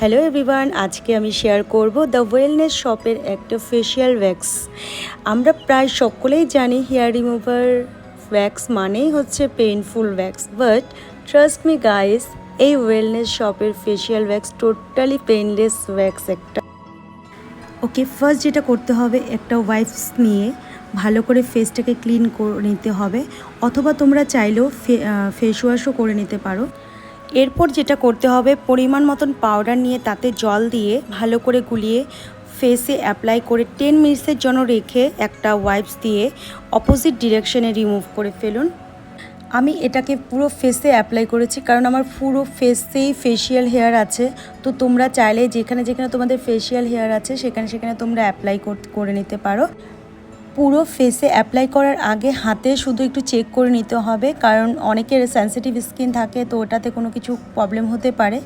Hello everyone, আজকে আমি share করব দ্য ওয়েলনেস শপের একটা ফেশিয়াল ওয়্যাক্স। আমরা প্রায় সকলেই জানি হেয়ার রিমুভার ওয়্যাক্স মানেই হচ্ছে painful wax, but trust me guys, এই ওয়েলনেস শপের facial wax totally painless wax একটা। ওকে, ফার্স্ট যেটা করতে হবে, একটা ওয়াইপস নিয়ে ভালো করে ফেসটাকে ক্লিন করে নিতে হবে, অথবা তোমরা চাইলেও ফেস ওয়াশও করে নিতে পারো। এরপর যেটা করতে হবে, পরিমাণ মতন পাউডার নিয়ে তাতে জল দিয়ে ভালো করে গুলিয়ে ফেসে অ্যাপ্লাই করে 10 মিনিটসের জন্য রেখে একটা ওয়াইপস দিয়ে অপোজিট ডিরেকশনে রিমুভ করে ফেলুন। আমি এটাকে পুরো ফেসে অ্যাপ্লাই করেছি কারণ আমার পুরো ফেসেই ফেশিয়াল হেয়ার আছে। তো তোমরা চাইলে যেখানে যেখানে তোমাদের ফেশিয়াল হেয়ার আছে সেখানে সেখানে তোমরা অ্যাপ্লাই করে নিতে পারো। পুরো ফেসে অ্যাপ্লাই করার আগে হাতে শুধু একটু চেক করে নিতে হবে, কারণ অনেকের সেনসিটিভ স্কিন থাকে, তো ওটাতে কোনো কিছু প্রবলেম হতে পারে।